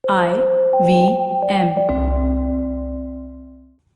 IVM.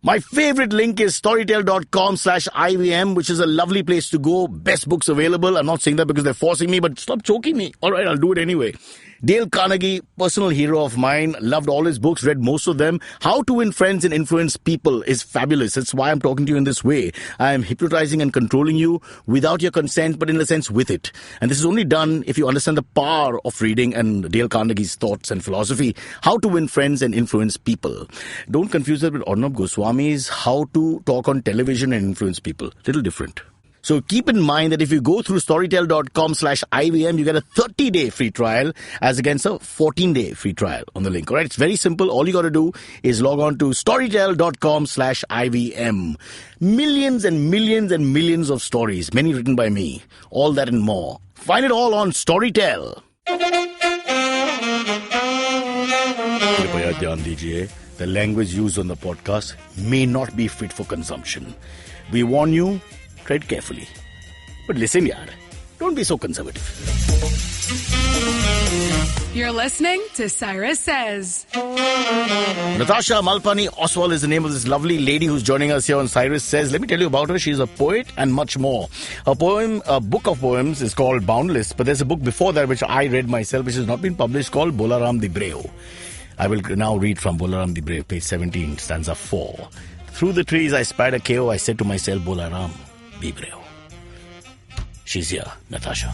My favorite link is storytel.com/IVM, which is a lovely place to go. Best books available. I'm not saying that because they're forcing me, but stop choking me. All right, I'll do it anyway. Dale Carnegie, personal hero of mine. Loved all his books, read most of them. How to Win Friends and Influence People is fabulous. That's why I'm talking to you in this way. I am hypnotizing and controlling you without your consent, but in a sense with it. And this is only done if you understand the power of reading and Dale Carnegie's thoughts and philosophy. How to Win Friends and Influence People. Don't confuse it with Arnab Goswami's How to Talk on Television and Influence People. Little different. So keep in mind that if you go through storytel.com/IVM, you get a 30-day free trial as against a 14-day free trial on the link. All right, it's very simple. All you got to do is log on to storytel.com/IVM. Millions and millions and millions of stories, many written by me. All that and more. Find it all on Storytel. Kripaya dhyan dijiye. The language used on the podcast may not be fit for consumption. We warn you, tread carefully. But listen, yaar, don't be so conservative. You're listening to Cyrus Says. Natasha Malpani Oswal is the name of this lovely lady who's joining us here on Cyrus Says. Let me tell you about her. She's a poet and much more. Her book of poems is called Boundless, but there's a book before that which I read myself, which has not been published, called Bolaram the Brave. I will now read from Bolaram the Brave, page 17, stanza 4. Through the trees I spied a cave. I said to myself, Bolaram, be brave. She's here, Natasha.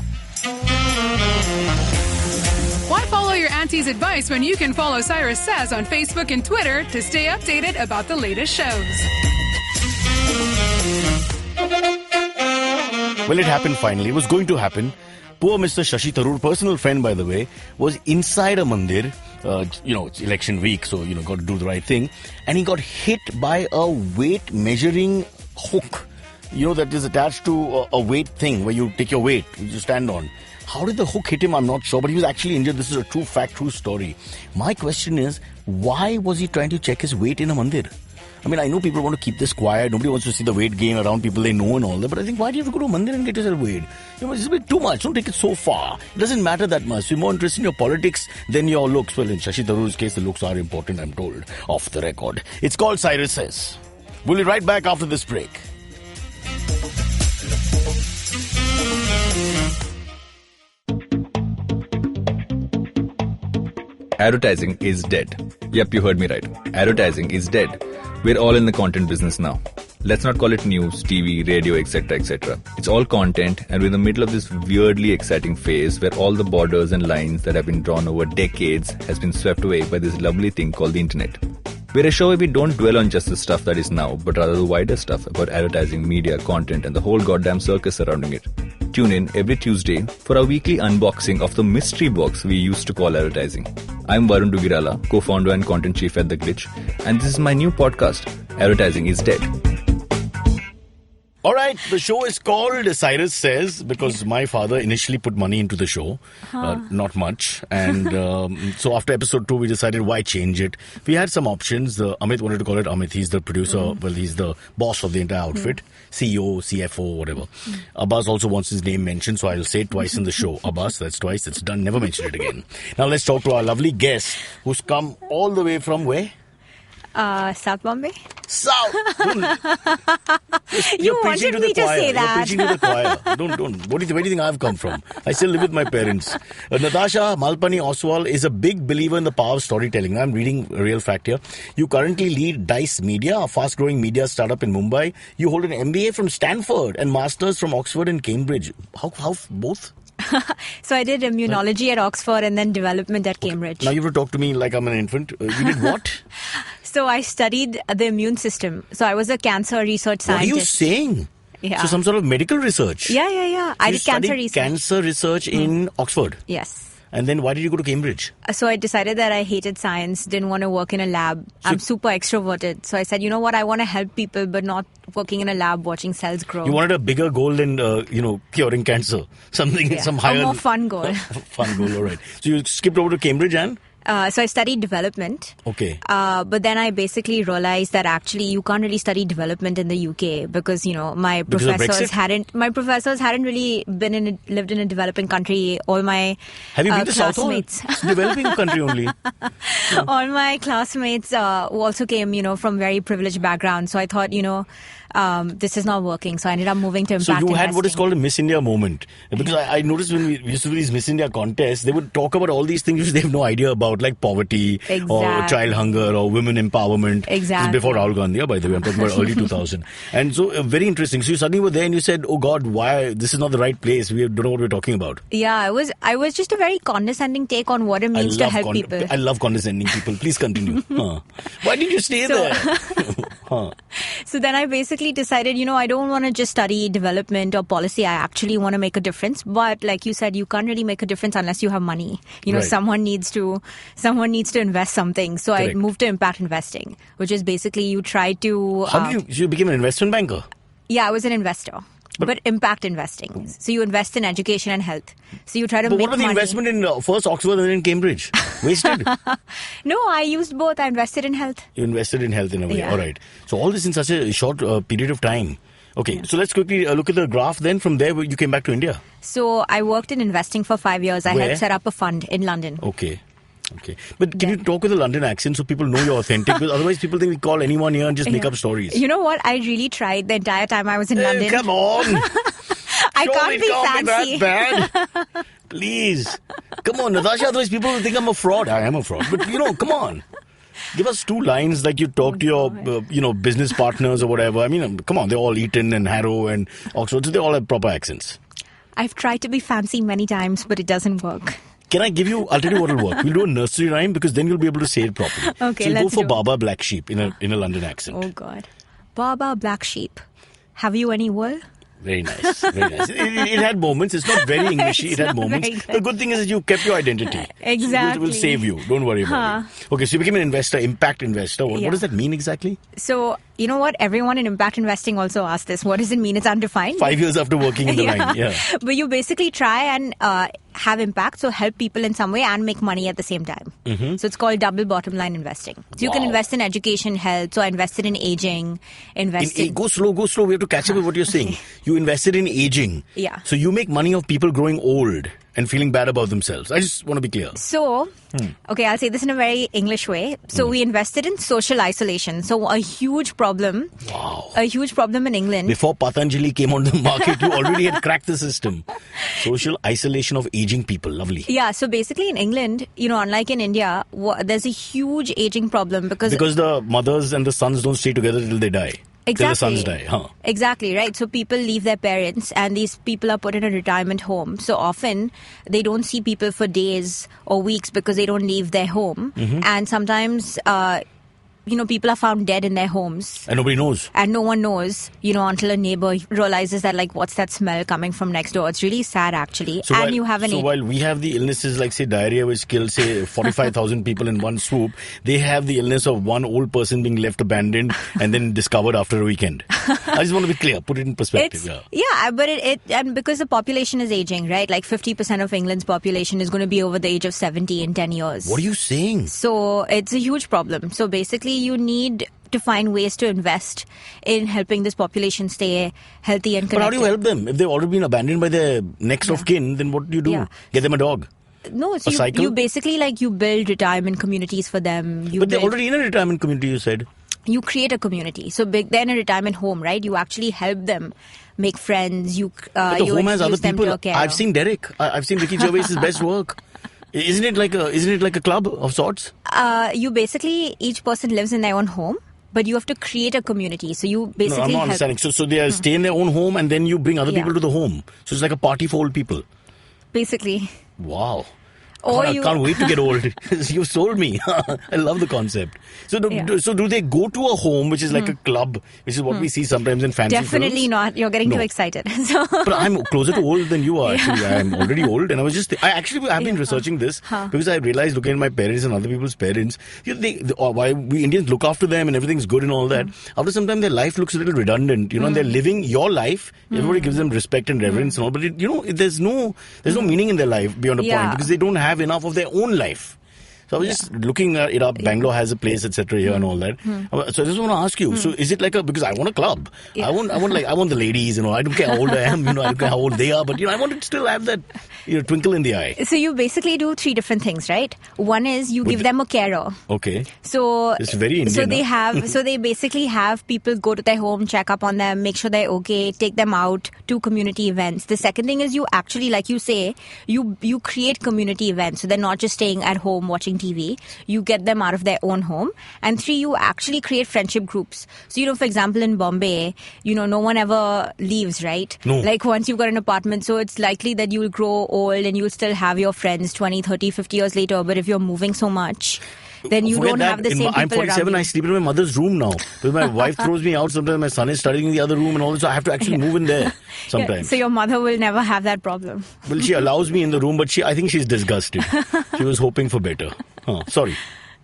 Why follow your auntie's advice when you can follow Cyrus Says on Facebook and Twitter to stay updated about the latest shows? Well, it happened finally. It was going to happen. Poor Mr. Shashi Tharoor, personal friend by the way, was inside a mandir. It's election week, so, got to do the right thing. And he got hit by a weight measuring hook. That is attached to a weight thing where you take your weight, you stand on. How did the hook hit him? I'm not sure, but he was actually injured. This is a true fact, true story. My question is, why was he trying to check his weight in a mandir? I mean, I know people want to keep this quiet. Nobody wants to see the weight gain around people they know and all that. But I think, why do you have to go to a mandir and get yourself weighed? It's a bit too much. Don't take it so far. It doesn't matter that much. You're more interested in your politics than your looks. Well, in Shashi Tharoor's case, the looks are important, I'm told, off the record. It's called Cyrus Says. We'll be right back after this break. Advertising is dead. Yep, you heard me right. Advertising is dead. We're all in the content business now. Let's not call it news, TV, radio, etc., etc. It's all content, and we're in the middle of this weirdly exciting phase where all the borders and lines that have been drawn over decades has been swept away by this lovely thing called the internet. We're a show where we don't dwell on just the stuff that is now, but rather the wider stuff about advertising, media, content, and the whole goddamn circus surrounding it. Tune in every Tuesday for our weekly unboxing of the mystery box we used to call advertising. I'm Varun Dugirala, co-founder and content chief at The Glitch, and this is my new podcast, Advertising is Dead. All right, the show is called Cyrus Says because my father initially put money into the show, not much. And so after episode 2, we decided why change it. We had some options. Amit wanted to call it Amit. He's the producer. Well, he's the boss of the entire outfit. CEO, CFO, whatever. Abbas also wants his name mentioned, so I'll say it twice in the show. Abbas, that's twice. It's done. Never mention it again. Now let's talk to our lovely guest who's come all the way from where? South Bombay. South. You wanted me to say that. You're preaching to the choir. Don't. Where do you think I've come from? I still live with my parents. Natasha Malpani Oswal is a big believer in the power of storytelling. Now I'm reading a real fact here. You currently lead Dice Media, a fast-growing media startup in Mumbai. You hold an MBA from Stanford and Masters from Oxford and Cambridge. How both? So I did immunology at Oxford and then development at Cambridge. Now you have to talk to me like I'm an infant. You did what? So I studied the immune system. So I was a cancer research scientist. What are you saying? Yeah. So some sort of medical research? Yeah. So I did cancer research. Cancer research in Oxford? Yes. And then why did you go to Cambridge? So I decided that I hated science, didn't want to work in a lab. I'm super extroverted. So I said, you know what, I want to help people, but not working in a lab watching cells grow. You wanted a bigger goal than, curing cancer. Some higher... A more fun goal. Fun goal, all right. So you skipped over to Cambridge and? So I studied development. Okay. But then I basically realized that actually you can't really study development in the UK because, my Because of professors Brexit? hadn't really lived in a developing country. All my Have you been to South Hall? classmates, It's a developing country only. all my classmates who also came, from very privileged backgrounds. So I thought, this is not working. So I ended up moving to impact So you investing. had what is called a Miss India moment. Because I noticed when we used to do these Miss India contests, they would talk about all these things which they have no idea about, like poverty or child hunger or women empowerment. Exactly. This is before Rahul Gandhi, by the way. I'm talking about early 2000. And so very interesting. So you suddenly were there and you said, oh God, why? This is not the right place. We don't know what we're talking about. Yeah, I was just a very condescending take on what it means to help people. I love condescending people. Please continue. Why did you stay there? So then I basically decided, I don't want to just study development or policy. I actually want to make a difference. But like you said, you can't really make a difference unless you have money. Right. Someone needs to invest something. So Correct. I moved to impact investing, which is basically you try to... How did you became an investment banker? Yeah, I was an investor. But impact investing. So you invest in education and health. So you try to But make what about the money. investment in first Oxford and then in Cambridge? Wasted. No, I used both. I invested in health. You invested in health in a way. Yeah. All right. So all this in such a short period of time. Okay. So let's quickly look at the graph then. From there, you came back to India. So I worked in investing for 5 years. I Where? helped set up a fund in London. Okay. But can you talk with a London accent so people know you're authentic? Because otherwise people think we call anyone here and just make up stories. You know what? I really tried the entire time I was in London. Come on. I Surely can't be it fancy. that bad. Please. Come on, Natasha. Otherwise people will think I'm a fraud. I am a fraud. But, come on. Give us 2 lines like you talk to your, business partners or whatever. I mean, come on. They're all Eton and Harrow and Oxford. So they all have proper accents. I've tried to be fancy many times, but it doesn't work. Can I give you? I'll tell you what will work. We'll do a nursery rhyme because then you'll be able to say it properly. Okay, so you go let's for do it. Baba Black Sheep in a London accent. Oh, God. Baba Black Sheep. Have you any wool? Very nice. Very nice. It had moments. It's not very Englishy. It had not moments. very good. The good thing is that you kept your identity. Exactly. So we'll save you. Don't worry about it. Okay, so you became an investor, impact investor. What does that mean exactly? So, you know what? Everyone in impact investing also asks this. What does it mean? It's undefined. 5 years after working in the line. Yeah. But you basically try and have impact, so help people in some way and make money at the same time. Mm-hmm. So it's called double bottom line investing. So you can invest in education, health. So I invested in aging, Go slow. We have to catch up with what you're saying. You invested in aging. Yeah. So you make money of people growing old and feeling bad about themselves. I just want to be clear. So, okay, I'll say this in a very English way. So we invested in social isolation. So a huge problem. Wow. A huge problem in England. Before Patanjali came on the market, you already had cracked the system. Social isolation of aging people. Lovely. Yeah, so basically in England, unlike in India, there's a huge aging problem because the mothers and the sons don't stay together till they die. Exactly. Till the sons die. Huh. Exactly, right. So people leave their parents and these people are put in a retirement home. So often they don't see people for days or weeks because they don't leave their home. Mm-hmm. And sometimes, people are found dead in their homes. And nobody knows. And no one knows, until a neighbor realizes that, what's that smell coming from next door? It's really sad, actually. So While we have the illnesses like, say, diarrhea, which kills, say, 45,000 people in one swoop, they have the illness of one old person being left abandoned and then discovered after a weekend. I just want to be clear, put it in perspective. But and because the population is aging, right? 50% of England's population is going to be over the age of 70 in 10 years. What are you saying? So it's a huge problem. So basically, you need to find ways to invest in helping this population stay healthy and connected. But how do you help them? If they've already been abandoned by their next of kin, then what do you do? Yeah. Get them a dog? No, so you basically you build retirement communities for them. But they're already in a retirement community, you said. You create a community. So they're in a retirement home, right? You actually help them make friends. But the home has other people. I've seen Derek. I've seen Ricky Gervais's best work. Isn't it like a club of sorts? You basically, each person lives in their own home, but you have to create a community. So you basically I'm not understanding. So they stay in their own home and then you bring other people to the home. So it's like a party for old people. Basically. Wow. Or I can't wait to get old. You sold me. I love the concept. So do they go to a home which is like a club, which is what we see sometimes in fancy films? Definitely not. You're getting too excited. But I'm closer to old than you are, actually. I'm already old. And I've been researching this because I realized looking at my parents and other people's parents, why we Indians look after them and everything's good and all that. After some time, their life looks a little redundant, and they're living your life. Everybody gives them respect and reverence and all. But, there's no meaning in their life beyond a point because they don't have enough of their own life. So I was just looking it up. Bangalore has a place, etc. here and all that. So I just want to ask you. So is it like because I want a club. I want the ladies. I don't care how old I am. I don't care how old they are. But I want to still have that twinkle in the eye. So you basically do 3 different things, right? One is you give them a carer. Okay. So it's very Indian. So they have. So they basically have people go to their home, check up on them, make sure they're okay, take them out to community events. The second thing is you actually, like you say, you create community events. So they're not just staying at home watching TV. You get them out of their own home. And 3, you actually create friendship groups. So, for example, in Bombay, no one ever leaves, right? No. Like once you've got an apartment, so it's likely that you'll grow old and you'll still have your friends 20, 30, 50 years later. But if you're moving so much, then you don't have the same people I'm 47, I sleep in my mother's room now. Because my wife throws me out sometimes. My son is studying in the other room and all this. So I have to actually move in there sometimes. Yeah, so your mother will never have that problem. Well, she allows me in the room, but I think she's disgusted. She was hoping for better. Sorry.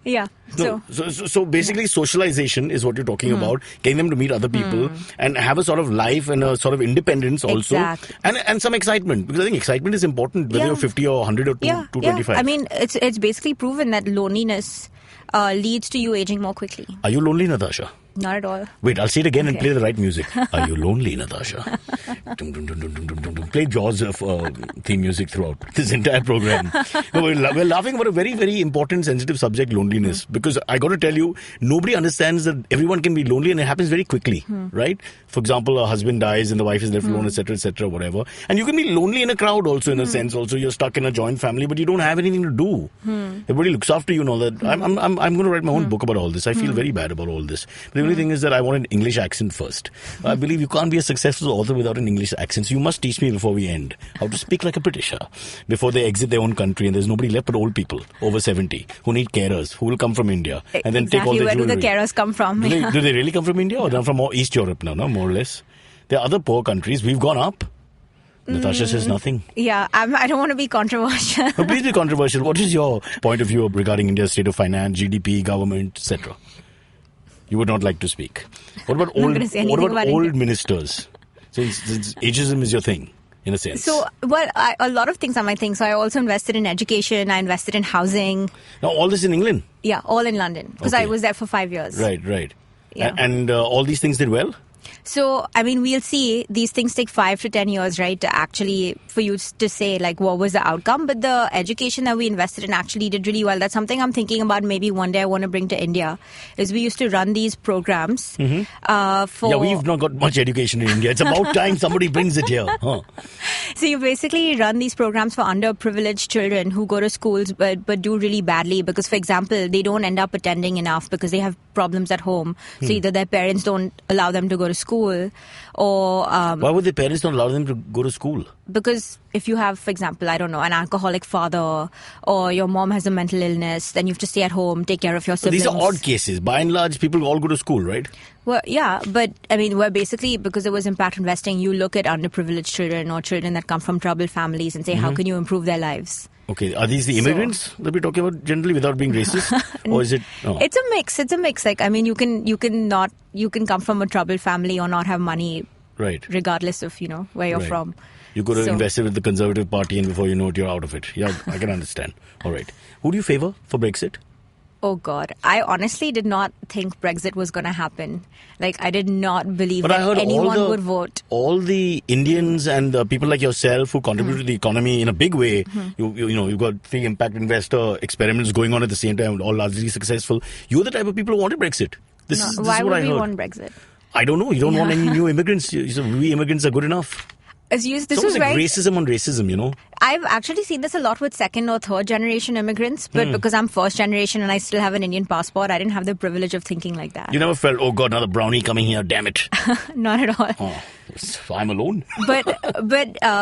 Yeah. So basically socialization is what you're talking about, getting them to meet other people and have a sort of life and a sort of independence also. Exactly. And some excitement, because I think excitement is important whether you're 50 or 100 or 225. I mean, it's basically proven that loneliness leads to you aging more quickly. Are you lonely, Natasha? Not at all. Wait, I'll say it again and play the right music. Are you lonely, Natasha? Play Jaws theme music throughout this entire program. No, we're laughing about a very, very important, sensitive subject, loneliness. Because I got to tell you, nobody understands that everyone can be lonely and it happens very quickly, right? For example, a husband dies and the wife is left alone, etc., whatever. And you can be lonely in a crowd also, in a sense. Also, you're stuck in a joint family, but you don't have anything to do. Everybody looks after you and all that. I'm going to write my own book about all this. I feel very bad about all this. The only thing is that I want an English accent first. I believe you can't be a successful author without an English accent. So you must teach me before we end how to speak like a Britisher before they exit their own country and there's nobody left but old people over 70 who need carers, who will come from India and then take all their jewelry. Where do the carers come from? Do they really come from India or they're from East Europe now, no? More or less? There are other poor countries. We've gone up. Natasha says nothing. Yeah, I don't want to be controversial. No, please be controversial. What is your point of view regarding India's state of finance, GDP, government, etc.? You would not like to speak. What about old ministers? Since ageism is your thing, in a sense. So, a lot of things are my thing. So I also invested in education. I invested in housing. Now, all this in England? Yeah, all in London. Because I was there for 5 years. Right. Yeah. And all these things did well? So, I mean, we'll see. These things take 5 to 10 years, right, to actually, for you to say, like, what was the outcome. But the education that we invested in actually did really well. That's something I'm thinking about maybe one day I want to bring to India, is we used to run these programs for... Yeah, we've not got much education in India. It's about time somebody brings it here. So you basically run these programs for underprivileged children who go to schools but do really badly because, for example, they don't end up attending enough because they have problems at home. So either their parents don't allow them to go to school or... Why would their parents not allow them to go to school? Because if you have, for example, I don't know, an alcoholic father or your mom has a mental illness, then you have to stay at home, take care of your siblings. These are odd cases. By and large, people all go to school, right? Well, yeah, but I mean, we're basically, because it was impact investing, you look at underprivileged children or children that come from troubled families and say, how can you improve their lives? Okay, are these the immigrants that we're talking about generally without being racist? Or is it... Oh. It's a mix. Like, I mean, you can come from a troubled family or not have money. Right. Regardless of, where you're from. You could have invested with the Conservative Party and before you know it, you're out of it. Yeah, I can understand. All right. Who do you favor for Brexit? Oh, God. I honestly did not think Brexit was going to happen. Like, I did not believe that anyone would vote. All the Indians and people like yourself who contribute to the economy in a big way, you've got free impact investor experiments going on at the same time, all largely successful. You're the type of people who wanted Brexit. This is why what would I heard. We want Brexit? I don't know. You don't want any new immigrants. We immigrants are good enough. This was like racism on racism, I've actually seen this a lot with second or third generation immigrants, but because I'm first generation and I still have an Indian passport, I didn't have the privilege of thinking like that. You never felt, oh God, another brownie coming here, damn it. Not at all. Oh, I'm alone. But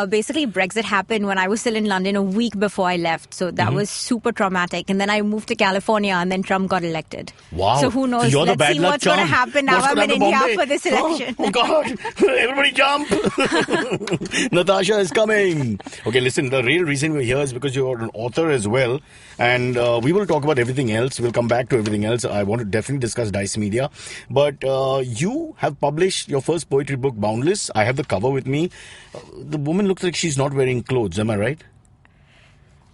basically Brexit happened when I was still in London a week before I left. So that was super traumatic. And then I moved to California and then Trump got elected. Wow. So who knows? So Let's see what's going to happen now. I'm in India for this election. Oh God. Everybody jump. Natasha is coming. Okay, listen, the real reason we're here is because you're an author as well. And we will talk about everything else. We'll come back to everything else. I want to definitely discuss Dice Media. But you have published your first poetry book, Boundless. I have the cover with me. The woman looks like she's not wearing clothes. Am I right?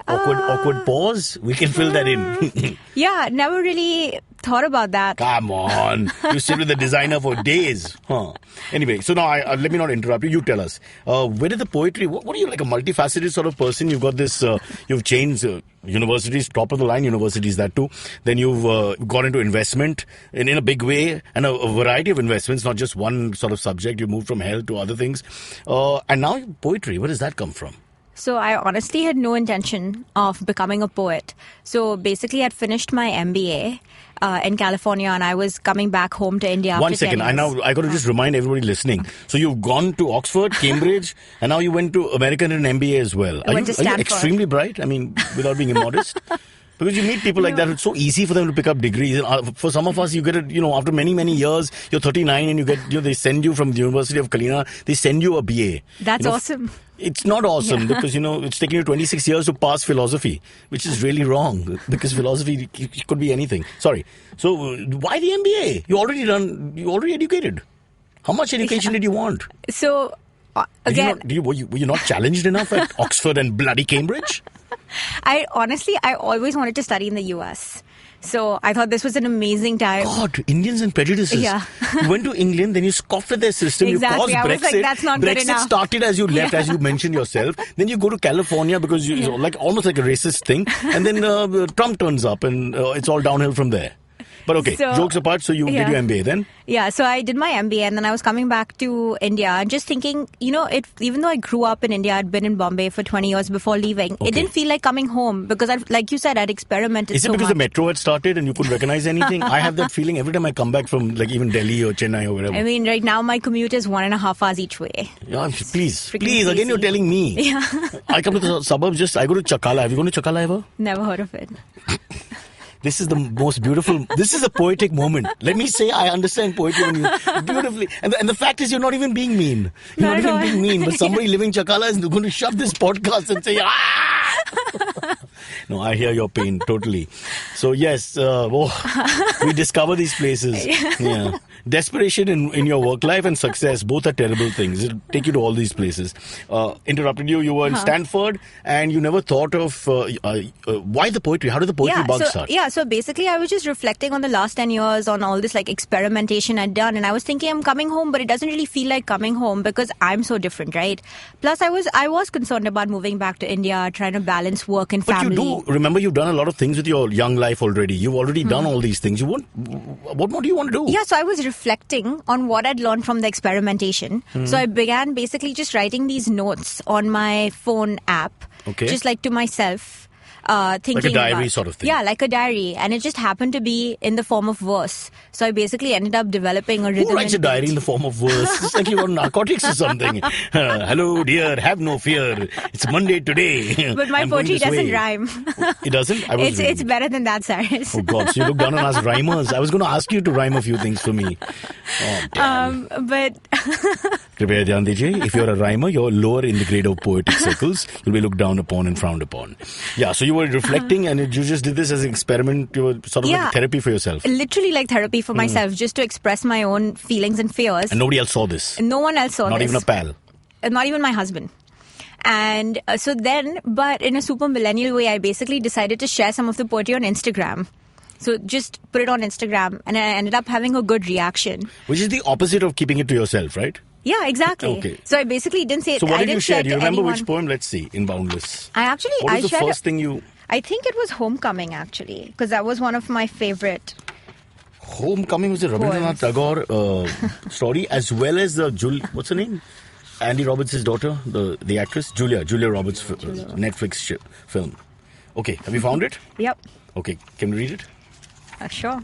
Awkward pause? We can fill that in. Yeah, never really thought about that. Come on. You sit with the designer for days. Huh. Anyway, so now let me not interrupt you. You tell us. Where did the poetry... What are you, like a multifaceted sort of person? You've got this... you've changed universities, top of the line universities, that too. Then you've got into investment in a big way, and a variety of investments, not just one sort of subject. You moved from health to other things. And now poetry. Where does that come from? So I honestly had no intention of becoming a poet. So basically I'd finished my MBA in California, and I was coming back home to India. One after second, 10 years. I got to just remind everybody listening. So you've gone to Oxford, Cambridge, and now you went to America and an MBA as well. I went to Are you Stanford. extremely bright? I mean, without being immodest? Because you meet people like that, it's so easy for them to pick up degrees. And for some of us, you get it, after many, many years, you're 39 and you get, they send you from the University of Kalina, they send you a BA. That's awesome. It's not awesome because, it's taking you 26 years to pass philosophy, which is really wrong because philosophy could be anything. Sorry. So why the MBA? You're already educated. How much education did you want? So, again... Were you not challenged enough at Oxford and bloody Cambridge? I always wanted to study in the US. So I thought this was an amazing time. God, Indians and prejudices. Yeah. You went to England, then you scoffed at their system. Exactly. You caused I Brexit. was like, that's not good Brexit enough. started as you left, as you mentioned yourself. Then you go to California because you like almost like a racist thing. And then Trump turns up and it's all downhill from there. But okay, jokes apart, so you did your MBA then? Yeah, so I did my MBA and then I was coming back to India and just thinking, even though I grew up in India, I'd been in Bombay for 20 years before leaving. Okay. It didn't feel like coming home because, like you said, I'd experimented so much. Is it because the metro had started and you couldn't recognize anything? I have that feeling every time I come back from like even Delhi or Chennai or wherever. I mean, right now my commute is 1.5 hours each way. Yeah, please, again you're telling me. Yeah. I come to the suburbs, I go to Chakala. Have you gone to Chakala ever? Never heard of it. This is the most beautiful, this is a poetic moment. Let me say I understand poetry beautifully. And the fact is you're not even being mean. You're not even being mean. But somebody living Chakala is going to shove this podcast and say, ah! No, I hear your pain totally. So yes, we discover these places. Yeah. Desperation in your work life and success, both are terrible things. It'll take you to all these places. Interrupted you. You were in Stanford and you never thought of why the poetry? How did the poetry bug start? Yeah, so basically I was just reflecting on the last 10 years on all this like experimentation I'd done, and I was thinking I'm coming home, but it doesn't really feel like coming home because I'm so different, right? Plus I was concerned about moving back to India, trying to balance work and family. But you do, remember you've done a lot of things with your young life already. You've already done all these things. What more do you want to do? Yeah, so I was reflecting on what I'd learned from the experimentation. So I began basically just writing these notes on my phone app, just like to myself. Thinking like a diary sort of thing. Yeah, like a diary. And it just happened to be in the form of verse. So I basically ended up developing a rhythm. Who writes a diary in the form of verse? It's like you're on narcotics or something. Hello, dear, have no fear. It's Monday today. But my poetry doesn't rhyme. It doesn't? It's better than that, Cyrus. Oh, God. So you look down on us rhymers. I was going to ask you to rhyme a few things for me. Oh, damn. But... Kripaya dhyan dijiye. If you're a rhymer, you're lower in the grade of poetic circles. You'll be looked down upon and frowned upon. Yeah, so you were reflecting and you just did this as an experiment. You were sort of like therapy for yourself. Literally like therapy for myself, just to express my own feelings and fears. And nobody else saw this? No one else saw this. Not even a pal? Not even my husband. And so then, but in a super millennial way, I basically decided to share some of the poetry on Instagram. So just put it on Instagram, and I ended up having a good reaction. Which is the opposite of keeping it to yourself, right? Yeah, exactly. Okay. So I basically didn't say it. So what did you share? Do you remember which poem? Let's see, in Boundless. What was the first thing you... I think it was Homecoming, actually, because that was one of my favorite... Homecoming was a Rabindranath Tagore story, as well as the... what's her name? Andy Roberts' daughter, the actress? Julia Roberts' Netflix film. Okay, have you found it? Yep. Okay, can we read it? Sure.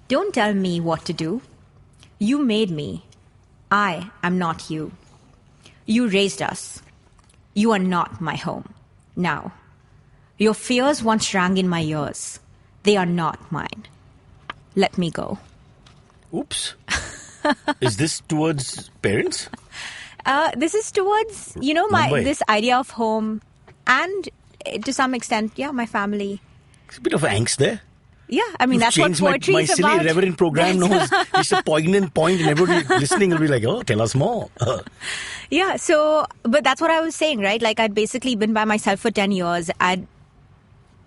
Don't tell me what to do. You made me. I am not you. You raised us. You are not my home. Now, your fears once rang in my ears. They are not mine. Let me go. Oops. Is this towards parents? This is towards, this idea of home and to some extent, my family. There's a bit of angst there. Yeah, I mean, that's what Changed poetry my is silly about. irreverent program knows. It's a poignant point and everybody listening will be like, oh, tell us more. Yeah, so, but that's what I was saying, right? Like, I'd basically been by myself for 10 years. I'd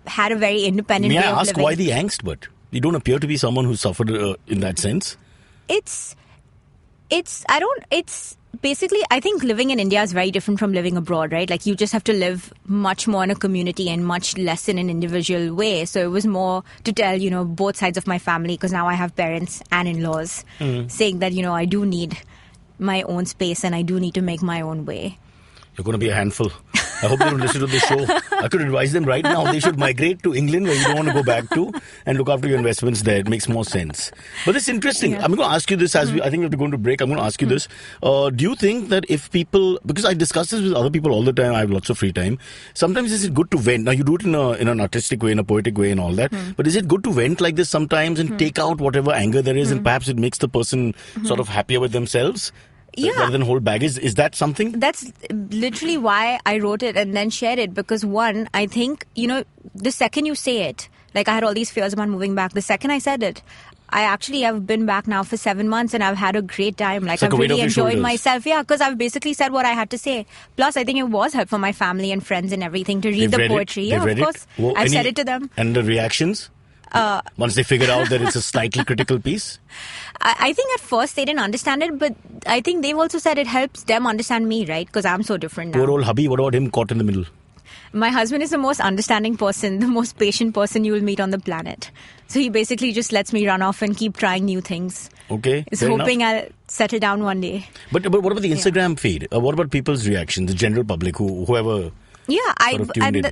had a very independent May way I of ask living. why the angst, but you don't appear to be someone who suffered in that sense. It's basically, I think living in India is very different from living abroad, right? Like, you just have to live much more in a community and much less in an individual way. So it was more to tell, both sides of my family, because now I have parents and in-laws saying that, I do need my own space and I do need to make my own way. You're going to be a handful. I hope they don't listen to this show. I could advise them right now. They should migrate to England, where you don't want to go back to, and look after your investments there. It makes more sense. But it's interesting. Yeah. I'm going to ask you this I think we have to go into break. I'm going to ask you this. Do you think that if people, because I discuss this with other people all the time, I have lots of free time. Sometimes is it good to vent? Now you do it in an artistic way, in a poetic way and all that. But is it good to vent like this sometimes and take out whatever anger there is and perhaps it makes the person sort of happier with themselves? Rather than hold baggage. Is that something? That's literally why I wrote it and then shared it. Because one, I think, the second you say it, like I had all these fears about moving back. The second I said it, I actually have been back now for 7 months and I've had a great time. Like I've really enjoyed myself. Yeah, because I've basically said what I had to say. Plus, I think it was helpful for my family and friends and everything to read the poetry. Yeah, of course. I've said it to them. And the reactions? Once they figured out that it's a slightly critical piece? I think at first they didn't understand it, but I think they've also said it helps them understand me, right? Because I'm so different now. Poor old hubby, what about him caught in the middle? My husband is the most understanding person, the most patient person you will meet on the planet. So he basically just lets me run off and keep trying new things. Okay. He's hoping I'll settle down one day. But what about the Instagram feed? What about people's reactions, the general public, whoever... Yeah,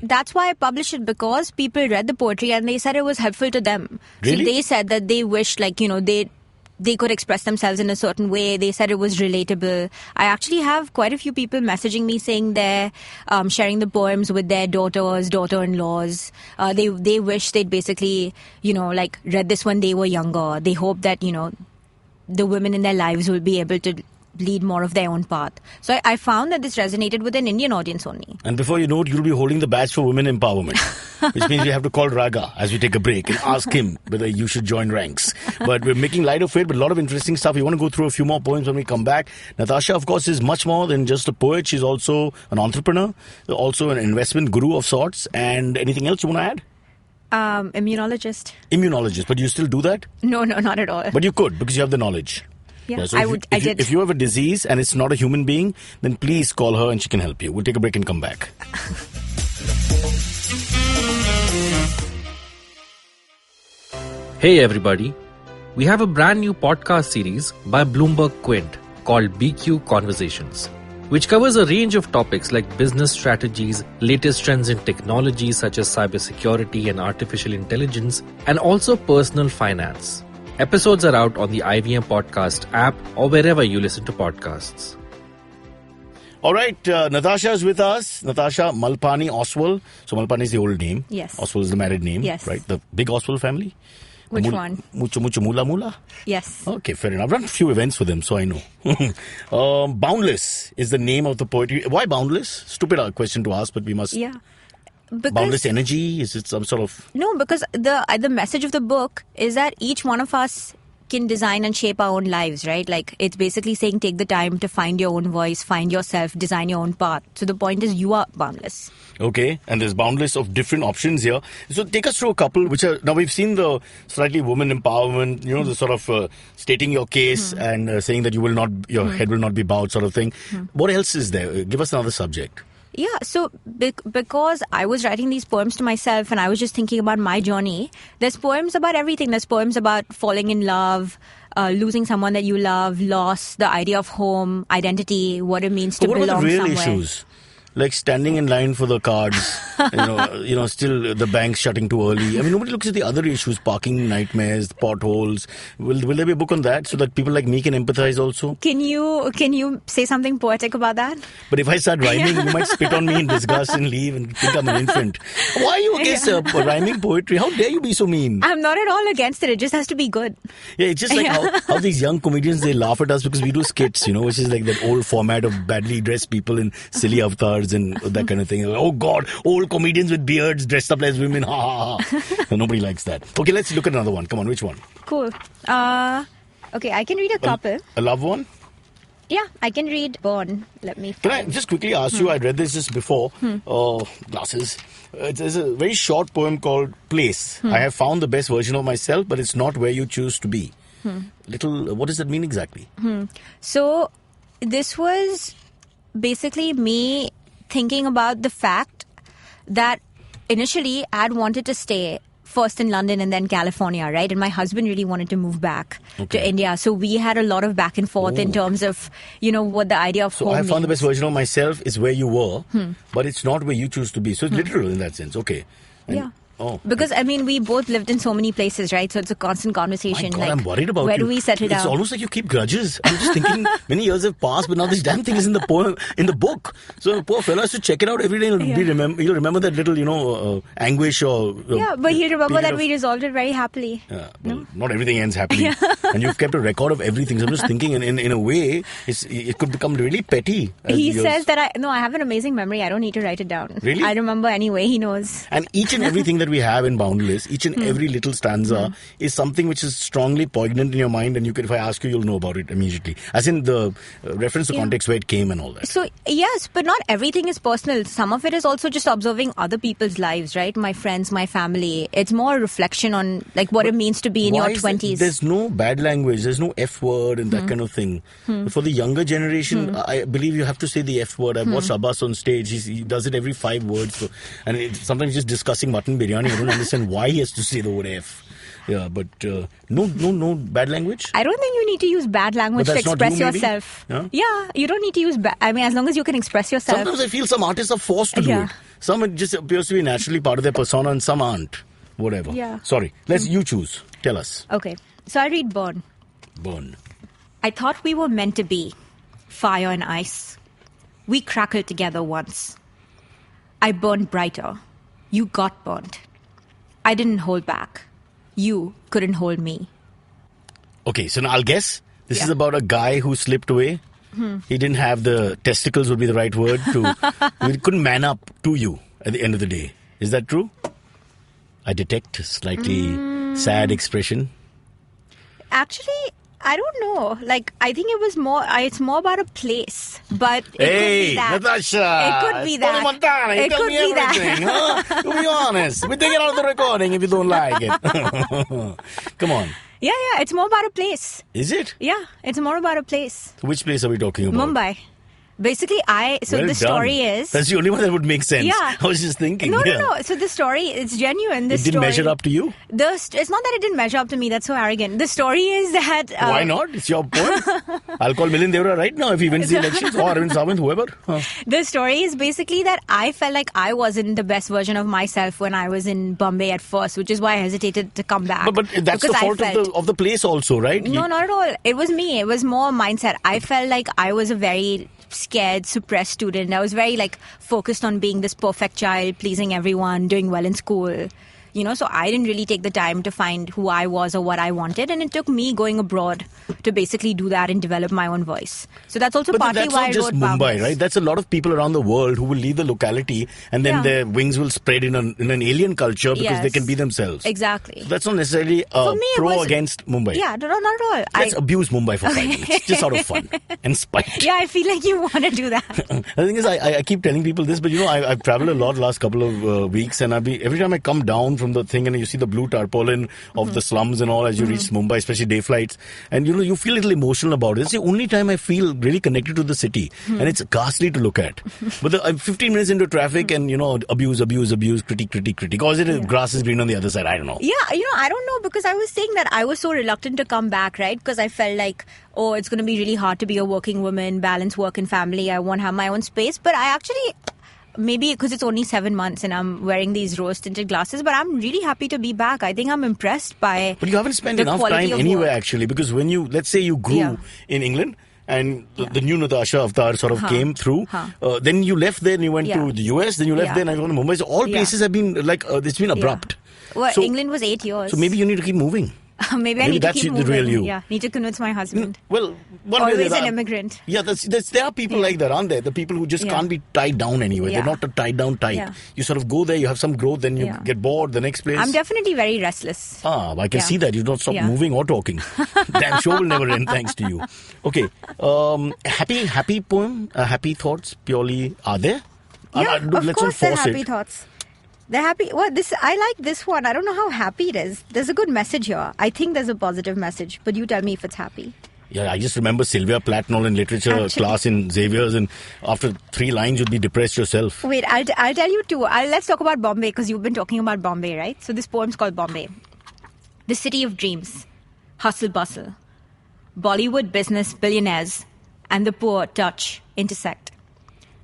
that's why I published it, because people read the poetry and they said it was helpful to them. Really? So they said that they wished, they could express themselves in a certain way. They said it was relatable. I actually have quite a few people messaging me saying they're sharing the poems with their daughter-in-laws. They wish they'd basically, read this when they were younger. They hope that, the women in their lives will be able to lead more of their own path. So I found that this resonated with an Indian audience only. And before you know it, you'll be holding the badge for women empowerment, which means we have to call Raga as we take a break and ask him whether you should join ranks. But we're making light of it, but a lot of interesting stuff. We want to go through a few more poems when we come back. Natasha, of course, is much more than just a poet. She's also an entrepreneur, also an investment guru of sorts. And anything else you want to add? Immunologist. But you still do that? No, not at all. But you could, because you have the knowledge. Yeah, so I did. If you have a disease and it's not a human being, then please call her and she can help you. We'll take a break and come back. Hey everybody, we have a brand new podcast series by Bloomberg Quint called BQ Conversations, which covers a range of topics like business strategies, latest trends in technology such as cybersecurity and artificial intelligence, and also personal finance. Episodes are out on the IVM Podcast app or wherever you listen to podcasts. All right, Natasha is with us. Natasha Malpani Oswal. So Malpani is the old name. Yes. Oswal is the married name. Yes. Right, the big Oswal family. Which one? Mucho Mula? Yes. Okay, fair enough. I've run a few events for them, so I know. Boundless is the name of the poetry. Why Boundless? Stupid question to ask, but we must... Yeah. Boundless energy? Is it some sort of... No, because the message of the book is that each one of us can design and shape our own lives, right? Like, it's basically saying take the time to find your own voice, find yourself, design your own path. So the point is you are boundless. Okay, and there's boundless of different options here. So take us through a couple, which are... Now, we've seen the slightly woman empowerment, the sort of stating your case and saying that your head will not be bowed sort of thing. What else is there? Give us another subject. Yeah, so because I was writing these poems to myself and I was just thinking about my journey, there's poems about everything. There's poems about falling in love, losing someone that you love, loss, the idea of home, identity, what it means to belong somewhere. What about the real issues? Like standing in line for the cards, still the banks shutting too early. I mean, nobody looks at the other issues, parking nightmares, potholes. Will there be a book on that so that people like me can empathize also? Can you say something poetic about that? But if I start rhyming, you might spit on me in disgust and leave and think I'm an infant. Why are you against rhyming poetry? How dare you be so mean? I'm not at all against it. It just has to be good. Yeah, it's just like how these young comedians, they laugh at us because we do skits, which is like that old format of badly dressed people in silly avatars. cars and that kind of thing. Oh God, old comedians with beards dressed up as women. Ha ha ha. So nobody likes that. Okay, let's look at another one. Come on, which one? Cool. Okay, I can read a couple. A love one? Yeah, I can read Born. Let me find. Can I just quickly ask you, I read this just before, glasses. There's a very short poem called Place. I have found the best version of myself, but it's not where you choose to be. What does that mean exactly? So, this was basically me thinking about the fact that initially I had wanted to stay first in London and then California, right? And my husband really wanted to move back to India. So we had a lot of back and forth in terms of, what the idea of home I found means. the best version of myself is where you were, but it's not where you choose to be. So it's literal in that sense. Okay. And, Because, we both lived in so many places, right? So it's a constant conversation. My God, I'm worried about where you. do we settle down? It's almost like you keep grudges. I'm just thinking many years have passed, but now this damn thing is in the poem, in the book. So the poor fellow has to check it out every day. He'll remember that little, anguish or... but he'll remember that we resolved it very happily. Not everything ends happily. And you've kept a record of everything. So I'm just thinking, in a way, it could become really petty. He says that I have an amazing memory. I don't need to write it down. Really? I remember anyway. He knows. And each and everything that we have in Boundless, each and every little stanza is something which is strongly poignant in your mind, and if I ask you, you'll know about it immediately. As in the reference to context where it came and all that. So, yes, but not everything is personal. Some of it is also just observing other people's lives, right? My friends, my family. It's more a reflection on what it means to be in your 20s. There's no bad language. There's no F word and that kind of thing. For the younger generation, I believe you have to say the F word. I've watched Abbas on stage. He does it every 5 words. And sometimes just discussing mutton biryani. I don't understand why he has to say the word F. Yeah, but no bad language? I don't think you need to use bad language to express yourself. Yeah, you don't need to use bad... as long as you can express yourself. Sometimes I feel some artists are forced to do it. Some it just appears to be naturally part of their persona and some aren't. Whatever. Yeah. Sorry. You choose. Tell us. Okay. So I read Burn. Burn. I thought we were meant to be. Fire and ice. We crackled together once. I burned brighter. You got burned. I didn't hold back. You couldn't hold me. Okay, so now I'll guess this is about a guy who slipped away. He didn't have the testicles would be the right word he couldn't man up to you at the end of the day. Is that true? I detect a slightly sad expression. Actually, I don't know. I think it was more... it's more about a place. But it could be that. Natasha! It could be that. Montana, you tell me everything, huh? To be honest. We take it out of the recording if you don't like it. Come on. Yeah, it's more about a place. Is it? Yeah, it's more about a place. So which place are we talking about? Mumbai. Basically, story is... That's the only one that would make sense. Yeah. I was just thinking. No. So the story, it's genuine. It didn't measure up to you? It's not that it didn't measure up to me. That's so arrogant. The story is that... Why not? It's your point. I'll call Milind Devra right now if he wins the elections, or Arvind Samant, whoever. The story is basically that I felt like I wasn't the best version of myself when I was in Bombay at first, which is why I hesitated to come back. But that's the fault of the place also, right? No, not at all. It was me. It was more mindset. I felt like I was a very scared, suppressed student. I was very focused on being this perfect child, pleasing everyone, doing well in school. So I didn't really take the time to find who I was or what I wanted, and it took me going abroad to basically do that and develop my own voice. So that's also partly why I wrote Boundless. That's not just Mumbai, right? That's a lot of people around the world who will leave the locality and then their wings will spread in an alien culture because they can be themselves. Exactly. So that's not necessarily against Mumbai. Yeah, not at all. Let's abuse Mumbai for 5 minutes, just out of fun and spite. Yeah, I feel like you want to do that. The thing is, I keep telling people this, but I've traveled a lot last couple of weeks, and every time I come down from the thing and you see the blue tarpaulin of the slums and all as you reach Mumbai, especially day flights, and you feel a little emotional about it. It's the only time I feel really connected to the city, and it's ghastly to look at. But I'm 15 minutes into traffic and abuse, critique, or is it grass is green on the other side? I don't know. Yeah, I don't know, because I was saying that I was so reluctant to come back, right? Because I felt like, it's going to be really hard to be a working woman, balance work and family. I won't have my own space. But I actually... Maybe because it's only 7 months and I'm wearing these rose-tinted glasses, but I'm really happy to be back. I think I'm impressed by... But you haven't spent enough time anywhere, actually, because when let's say you grew in England and the new Natasha avatar sort of came through, then you left there and you went to the US, then you left there and I went to Mumbai. So all places have been it's been abrupt. Well, England was 8 years. So maybe you need to keep moving. Maybe I need to that's keep the moving. real you. Yeah, need to convince my husband. Well, one way or the Always other, an immigrant. Yeah, there are people like that, aren't there? The people who just can't be tied down anywhere. Yeah. They're not a tied down type. Yeah. You sort of go there, you have some growth, then you get bored. The next place. I'm definitely very restless. I can see that. You don't stop Yeah. moving or talking. Damn show will never end thanks to you. Okay. Happy poem, happy thoughts purely are there? Yeah, of let's course not they're force happy it. thoughts. They're happy. Well, I like this one. I don't know how happy it is. There's a good message here. I think there's a positive message, but you tell me if it's happy. Yeah, I just remember Sylvia Plath-Nolan in literature class in Xavier's, and after 3 lines you'd be depressed yourself. Wait, I'll tell you 2. Let's talk about Bombay, because you've been talking about Bombay, right? So this poem's called Bombay. The city of dreams, hustle bustle, Bollywood business billionaires, and the poor touch, intersect.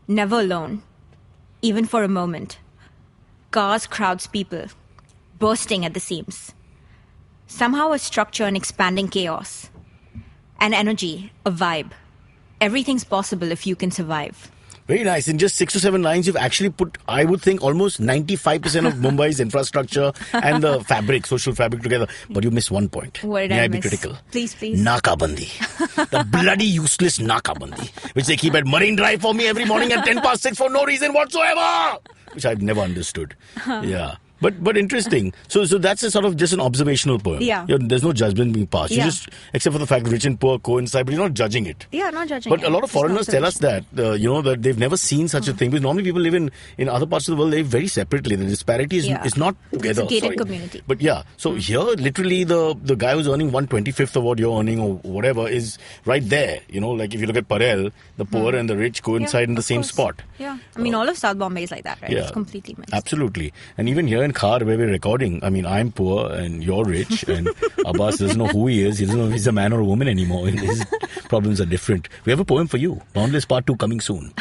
Never alone, even for a moment. Cars crowds people, bursting at the seams. Somehow a structure and expanding chaos. An energy, a vibe. Everything's possible if you can survive. Very nice. In just 6 to 7 lines, you've actually put, I would think, almost 95% of Mumbai's infrastructure and the social fabric together. But you missed one point. What did May I be miss? critical? Please. Nakabandi. The bloody useless Nakabandi, which they keep at Marine Drive for me every morning at 6:10 for no reason whatsoever, which I've never understood. Yeah. But interesting. So that's a sort of just an observational poem. Yeah. There's no judgment being passed. You Yeah. just, except for the fact that rich and poor coincide, but you're not judging it. Yeah, not judging. But it. a lot of Just an foreigners tell us observation. that, that they've never seen such a thing. Because normally people live in other parts of the world, they live very separately. The disparity is not together. It's a gated community. But yeah, so here, literally, the guy who's earning 1/25th of what you're earning or whatever is right there. Like if you look at Parel, the poor and the rich coincide in the of same course. spot. Yeah, I mean, all of South Bombay is like that, right? Yeah. It's completely mixed. Absolutely. And even here in Khar, where we're recording, I mean, I'm poor and you're rich, and Abbas doesn't know who he is. He doesn't know if he's a man or a woman anymore. His problems are different. We have a poem for you. Boundless Part 2 coming soon.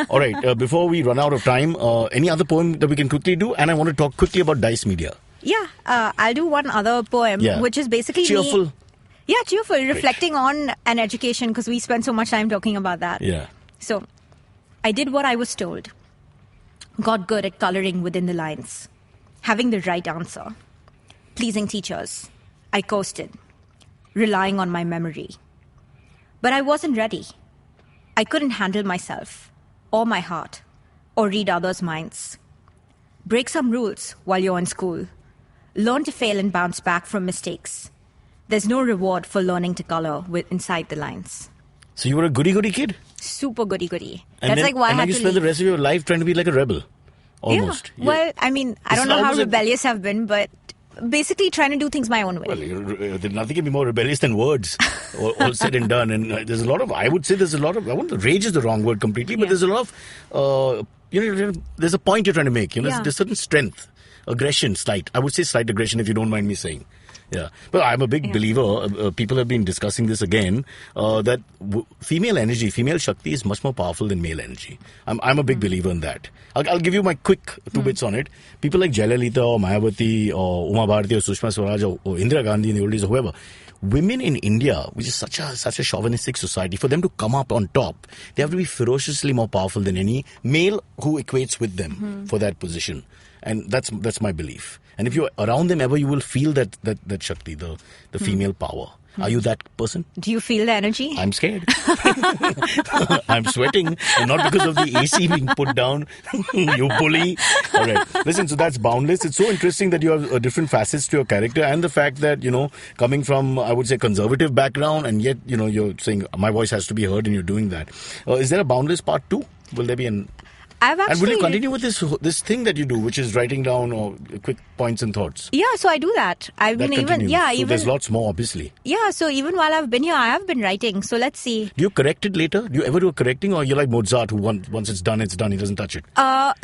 All right. Before we run out of time, any other poem that we can quickly do? And I want to talk quickly about Dice Media. Yeah, I'll do one other poem, which is basically cheerful. me. Yeah, cheerful, reflecting on an education, because we spend so much time talking about that. Yeah. So, I did what I was told. Got good at coloring within the lines. Having the right answer. Pleasing teachers. I coasted. Relying on my memory. But I wasn't ready. I couldn't handle myself, or my heart, or read others' minds. Break some rules while you're in school. Learn to fail and bounce back from mistakes. There's no reward for learning to color inside the lines. So you were a goody-goody kid? Super goody-goody. And That's then, like why I and had then you to spent the leave. rest of your life trying to be like a rebel. Almost. Yeah. Well, I mean, I don't know how almost a- rebellious I've been, but basically trying to do things my own way. Well, nothing can be more rebellious than words, all said and done. And there's a lot of, I would say there's a lot of, rage is the wrong word completely, but there's a lot of, there's a point you're trying to make. There's certain strength, aggression, I would say slight aggression, if you don't mind me saying. Yeah. But I'm a big believer, people have been discussing this again, that female energy, female Shakti is much more powerful than male energy. I'm a big believer in that. I'll give you my quick 2 bits on it. People like Jayalalitha or Mayawati or Uma Bharati or Sushma Swaraj or Indira Gandhi in the old days or whoever, women in India, which is such a chauvinistic society, for them to come up on top, they have to be ferociously more powerful than any male who equates with them for that position. And that's my belief. And if you're around them ever, you will feel that Shakti, the female power. Are you that person? Do you feel the energy? I'm scared. I'm sweating. And not because of the AC being put down. You bully. All right. Listen, so that's Boundless. It's so interesting that you have different facets to your character, and the fact that, coming from, I would say, conservative background, and yet, you're saying my voice has to be heard, and you're doing that. Is there a Boundless Part 2? Will there be an... I've actually... And will you continue with this thing that you do, which is writing down or quick points and thoughts? Yeah, so I do that. I've That been continues. So there's lots more, obviously. Yeah, so even while I've been here, I have been writing. So let's see. Do you correct it later? Do you ever do a correcting, or you're like Mozart, who once it's done, he doesn't touch it?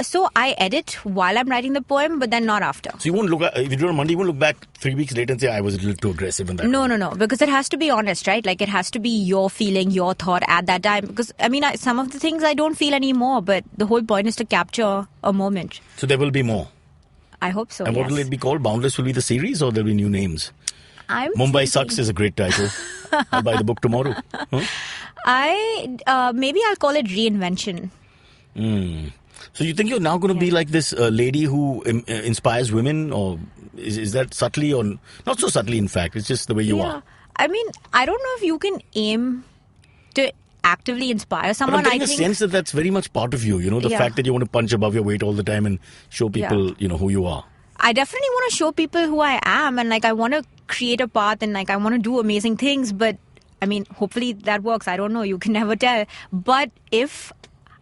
So I edit while I'm writing the poem, but then not after. So you won't look at, if you do it on Monday, you won't look back 3 weeks later and say, I was a little too aggressive in that. No, because it has to be honest, right? Like, it has to be your feeling, your thought at that time. Because, I mean, some of the things I don't feel anymore, but the whole point is to capture a moment. So there will be more. I hope so. And what will it be called? Boundless will be the series, or there'll be new names? Mumbai Sucks is a great title. I'll buy the book tomorrow. Huh? Maybe I'll call it Reinvention. So you think you're now going to be like this lady who inspires women, or is that subtly, or not so subtly, in fact? It's just the way you are. I mean, I don't know if you can aim to actively inspire someone. But I'm getting a sense that that's very much part of you, the fact that you want to punch above your weight all the time and show people, who you are. I definitely want to show people who I am, and I want to create a path, and I want to do amazing things, but I mean, hopefully that works. I don't know. You can never tell. But if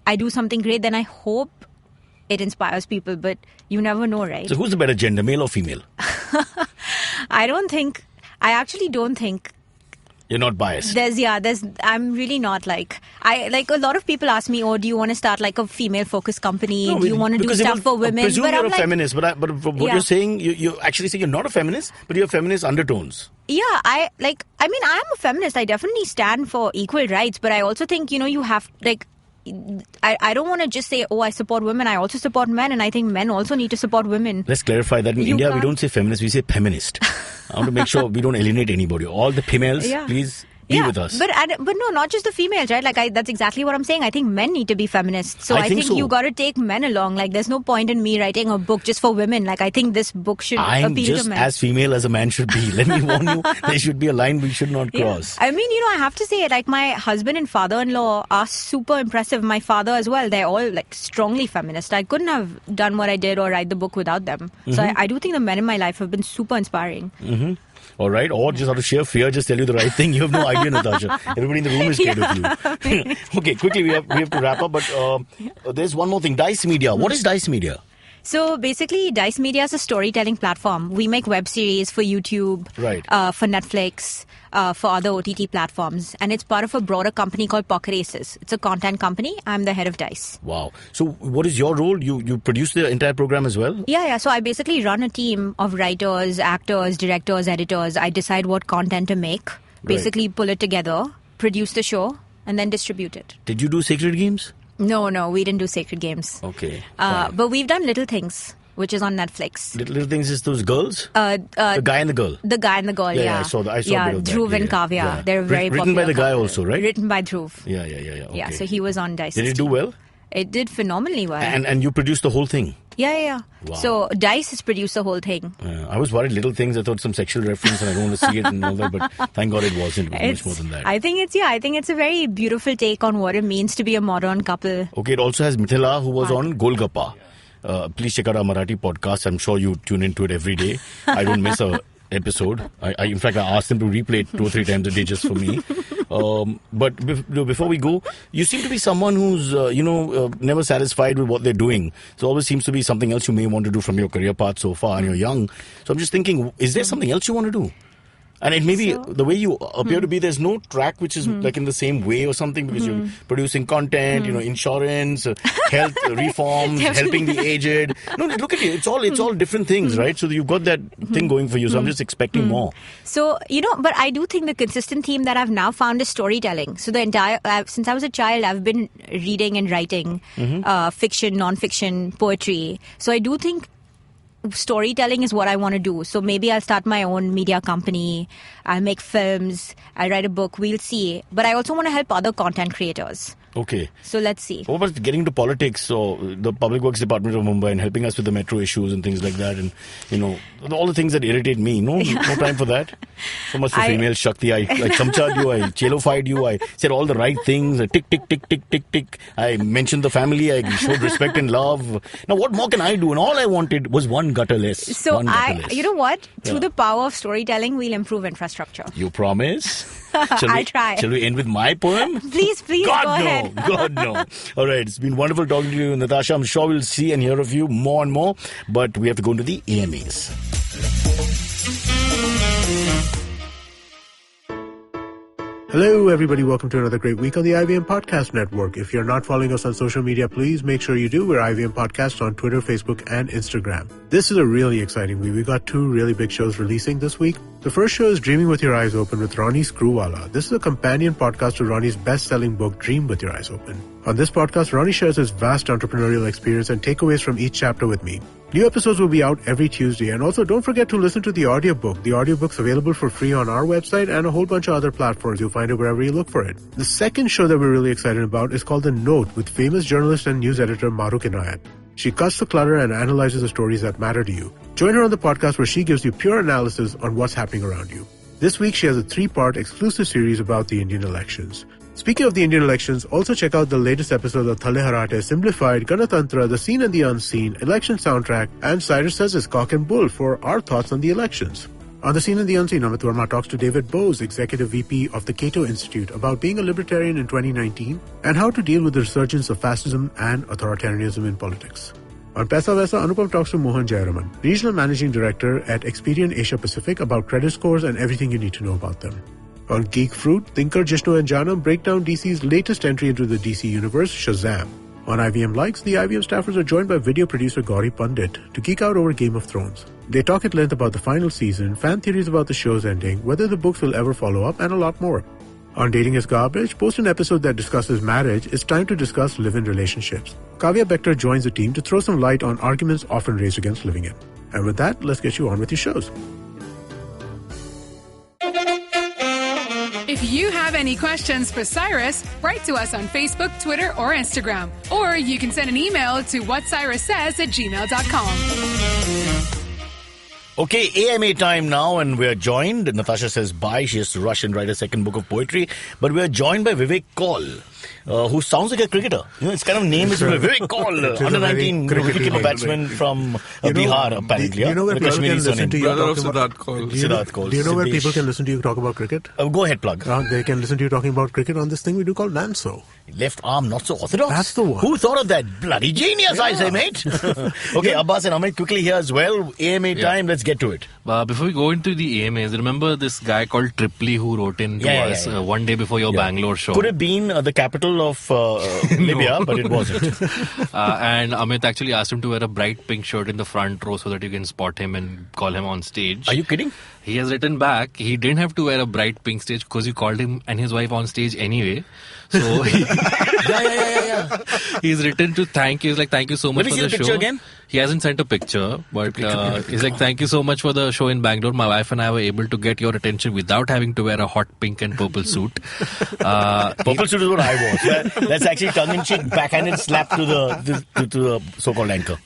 I do something great, then I hope it inspires people, but you never know, right? So who's the better gender, male or female? I actually don't think. You're not biased. I'm really not a lot of people ask me, do you want to start like a female focused company? Do you want to do stuff for women? I presume you're a feminist, but what you're saying, you actually say you're not a feminist, but you have feminist undertones. Yeah, I am a feminist. I definitely stand for equal rights, but I also think, you have I don't want to just say, I support women. I also support men, and I think men also need to support women. Let's clarify that in India, we don't say feminist, we say feminist. I want to make sure we don't alienate anybody. All the females, please be with us. But no, not just the females, right? That's exactly what I'm saying. I think men need to be feminists. So I think you got to take men along. There's no point in me writing a book just for women. I think this book should appeal to men. I'm just as female as a man should be. Let me warn you, there should be a line we should not cross. I mean, I have to say, my husband and father-in-law are super impressive. My father as well. They're all strongly feminist. I couldn't have done what I did or write the book without them. Mm-hmm. So I do think the men in my life have been super inspiring. Mm-hmm. All right, or just out of sheer fear, just tell you the right thing. You have no idea, Natasha. Everybody in the room is scared of you. Okay, quickly, we have to wrap up, but there's one more thing. Dice Media. What is Dice Media? So basically, Dice Media is a storytelling platform. We make web series for YouTube, for Netflix, for other OTT platforms. And it's part of a broader company called Pocket Aces. It's a content company. I'm the head of Dice. Wow. So what is your role? You produce the entire program as well? Yeah. So I basically run a team of writers, actors, directors, editors. I decide what content to make, basically pull it together, produce the show, and then distribute it. Did you do Sacred Games? No, we didn't do Sacred Games. Okay. But we've done Little Things, which is on Netflix. Little Things is those girls? The guy and the girl. The guy and the girl, yeah. I saw a bit of that. Dhruv and Kavya. Yeah. They're very popular. Written by the guy also, right? Written by Dhruv. Yeah. Okay. Yeah, so he was on Dice. Did it do well? It did phenomenally well. And you produced the whole thing? Yeah. Wow. So Dice has produced the whole thing. I was worried Little Things. I thought some sexual reference and I don't want to see it and all that. But thank God it wasn't. It was much more than that. I think it's a very beautiful take on what it means to be a modern couple. Okay, it also has Mithila, who was on Golgappa. Please check out our Marathi podcast. I'm sure you tune into it every day. I don't miss a episode. In fact, I asked them to replay it 2 or 3 times a day just for me. But before we go, you seem to be someone who's, never satisfied with what they're doing. So always seems to be something else you may want to do from your career path so far, and you're young. So I'm just thinking, is there something else you want to do? And it may be the way you appear to be, there's no track which is like in the same way or something, because you're producing content, insurance, health reforms, helping the aged. No, look at you. It's all different things, right? So you've got that thing going for you. So I'm just expecting more. So, but I do think the consistent theme that I've now found is storytelling. So since I was a child, I've been reading and writing fiction, non-fiction, poetry. So I do think storytelling is what I want to do. So maybe I'll start my own media company. I'll make films. I'll write a book. We'll see. But I also want to help other content creators. Okay. So let's see. What about getting into politics? So the Public Works Department of Mumbai and helping us with the metro issues and things like that, and all the things that irritate me. No time for that. So much for female Shakti. I chamchad you. I chelofied you. I said all the right things. I tick, tick, tick, tick, tick, tick. I mentioned the family. I showed respect and love. Now what more can I do? And all I wanted was one gutter less. So you know what? Through the power of storytelling, we'll improve infrastructure. You promise? I'll try. Shall we end with my poem? Please, go ahead. God, no. All right, it's been wonderful talking to you, Natasha. I'm sure we'll see and hear of you more and more, but we have to go into the AMAs. Hello, everybody. Welcome to another great week on the IVM Podcast Network. If you're not following us on social media, please make sure you do. We're IVM Podcast on Twitter, Facebook, and Instagram. This is a really exciting week. We've got 2 really big shows releasing this week. The first show is Dreaming with Your Eyes Open with Ronnie Screwwala. This is a companion podcast to Ronnie's best-selling book, Dream with Your Eyes Open. On this podcast, Ronnie shares his vast entrepreneurial experience and takeaways from each chapter with me. New episodes will be out every Tuesday. And also, don't forget to listen to the audiobook. The audiobook's available for free on our website and a whole bunch of other platforms. You'll find it wherever you look for it. The second show that we're really excited about is called The Note with famous journalist and news editor Maru Inayat. She cuts the clutter and analyzes the stories that matter to you. Join her on the podcast where she gives you pure analysis on what's happening around you. This week, she has a 3-part exclusive series about the Indian elections. Speaking of the Indian elections, also check out the latest episode of Thale Harate, Simplified, Ganatantra, The Seen and the Unseen, Election Soundtrack, and Cyrus Says, Cock and Bull for our thoughts on the elections. On The Seen and the Unseen, Amit Verma talks to David Bose, Executive VP of the Cato Institute, about being a libertarian in 2019 and how to deal with the resurgence of fascism and authoritarianism in politics. On Paisa Vaisa, Anupam talks to Mohan Jayaraman, Regional Managing Director at Experian Asia Pacific, about credit scores and everything you need to know about them. On Geek Fruit, Thinker Jishnu and Janam break down DC's latest entry into the DC universe, Shazam. On IVM Likes, the IVM staffers are joined by video producer Gauri Pandit to geek out over Game of Thrones. They talk at length about the final season, fan theories about the show's ending, whether the books will ever follow up, and a lot more. On Dating is Garbage, post an episode that discusses marriage, it's time to discuss live-in relationships. Kavya Bector joins the team to throw some light on arguments often raised against living in. And with that, let's get you on with your shows. If you have any questions for Cyrus, write to us on Facebook, Twitter, or Instagram. Or you can send an email to whatcyrussays@gmail.com. Okay, AMA time now, and we're joined. Natasha says bye. She has to rush and write a second book of poetry. But we're joined by Vivek Kaul, who sounds like a cricketer. You know, his kind of name is Vivek Kaul, under 19 wicketkeeper batsman from Bihar, apparently. Do you know where people can listen to you talk about Siddharth Kaul. Do you know where people can listen to you talk about cricket? Go ahead, plug. They can listen to you talking about cricket on this thing we do called Nanso. Left arm, not so orthodox. That's the one. Who thought of that? Bloody genius, I say, mate. Okay, Abbas and Amit quickly here as well. AMA time, let's get to it. Before we go into the AMAs, remember this guy called Tripoli who wrote in to us one day before your Bangalore show? Could have been the capital of Libya, but it wasn't. And Amit actually asked him to wear a bright pink shirt in the front row so that you can spot him and call him on stage. Are you kidding? He has written back, he didn't have to wear a bright pink stage because you called him and his wife on stage anyway. So he's written to thank you. He's like, thank you so much for the show. Let me see the picture again. He hasn't sent a picture, but he's like, thank you so much for the show in Bangalore. My wife and I were able to get your attention without having to wear a hot pink and purple suit. Purple suit is what I wore. So that's actually tongue-in-cheek, backhanded slap to the so-called anchor.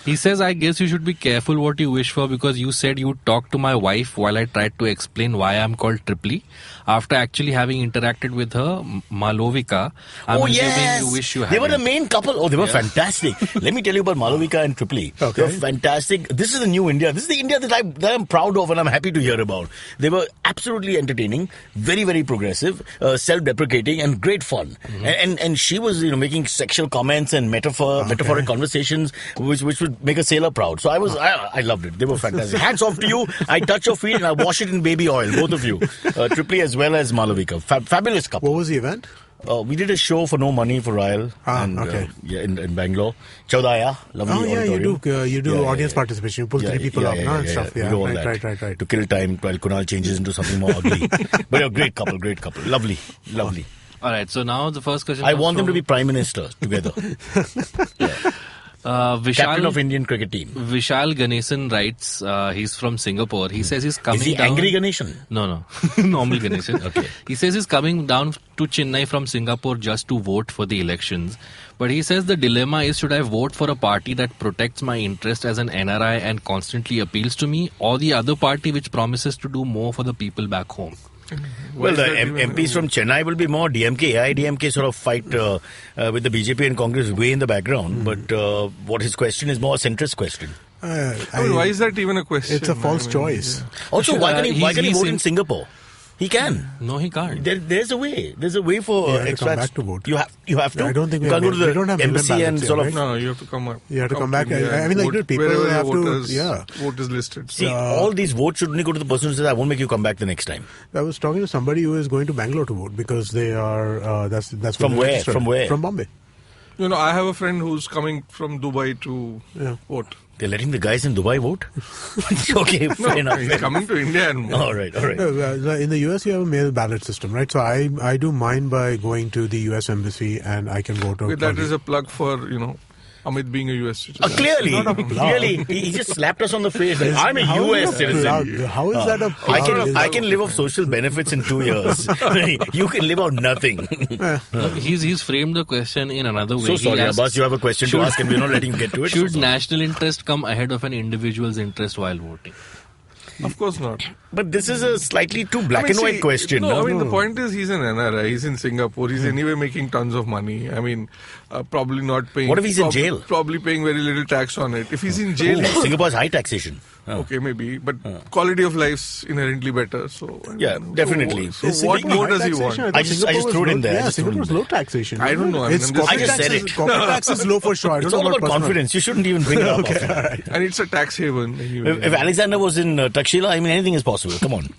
He says, I guess you should be careful what you wish for because you said you talked to my wife while I tried to explain why I'm called Tripoli. After actually having interacted with her, Malovika, I'm assuming you wish you had. They were the main couple. Oh, they were fantastic. Let me tell you about Malovika and Tripoli. Okay. They were fantastic. This is the new India. This is the India that I'm proud of and I'm happy to hear about. They were absolutely entertaining, very, very progressive, self-deprecating and great fun. Mm-hmm. And she was making sexual comments and metaphoric conversations which would make a sailor proud. So I loved it. They were fantastic. Hats off to you. I touch your feet and I wash it in baby oil, both of you. Tripoli as well as Malavika. Fabulous couple. What was the event? We did a show for no money for Royal in Bangalore. Chaudhaya, lovely auditorium. You do audience participation. You pull 3 people up and stuff. Yeah, right. To kill time while Kunal changes into something more ugly. But a great couple. Lovely. All right, so now the first question. I want them to be Prime Minister together. Captain of Indian cricket team. Vishal Ganesan writes, he's from Singapore. He says he's coming down. Is he angry Ganesan? No. Normal Ganesan. Okay. He says he's coming down to Chennai from Singapore just to vote for the elections. But he says the dilemma is, should I vote for a party that protects my interest as an NRI and constantly appeals to me, or the other party which promises to do more for the people back home? Well, the MPs from Chennai will be more DMK. AIDMK sort of fight with the BJP and Congress way in the background. But what his question is more a centrist question. Why is that even a question? It's a false choice. Yeah. Also, why can he vote in Singapore? He can. No, he can't. There's a way. There's a way for expats to come back to vote. You have to. I don't think you can't go to the don't have embassy and sort of. Right? No, you have to come up. You have to come back. I mean, like people have to. Yeah. Vote is listed. See, all these votes should only go to the person who says, "I won't make you come back the next time." I was talking to somebody who is going to Bangalore to vote because they are. That's from where? From where? From Bombay. I have a friend who's coming from Dubai to vote. They're letting the guys in Dubai vote? Okay, fair enough. He's coming to India and vote. All right. In the US, you have a mail ballot system, right? So I do mine by going to the US embassy and I can vote. Okay, that is a plug for, Amit being a US citizen. Clearly, he just slapped us on the face. I'm a US citizen. How is that a plug? I can live off social benefits in 2 years. You can live out nothing. He's framed the question in another way. So sorry, Abbas, you have a question to ask and we're not letting you get to it. Should national interest come ahead of an individual's interest while voting? Of course not. But this is a slightly too black and white question. No, the point is he's an NRI. He's in Singapore. He's anyway making tons of money. Probably not paying. What if he's in jail? Probably paying very little tax on it. If he's in jail... Singapore's high taxation. Okay, maybe. But quality of life's inherently better. So definitely. So what more does he want? I just threw it in there. Yeah, Singapore's low taxation. I don't know. I just said it. Corporate tax is low for sure. It's all about confidence. You shouldn't even bring it up. Okay, all right. And it's a tax haven. If Alexander was in Takshila, anything is possible. Come on.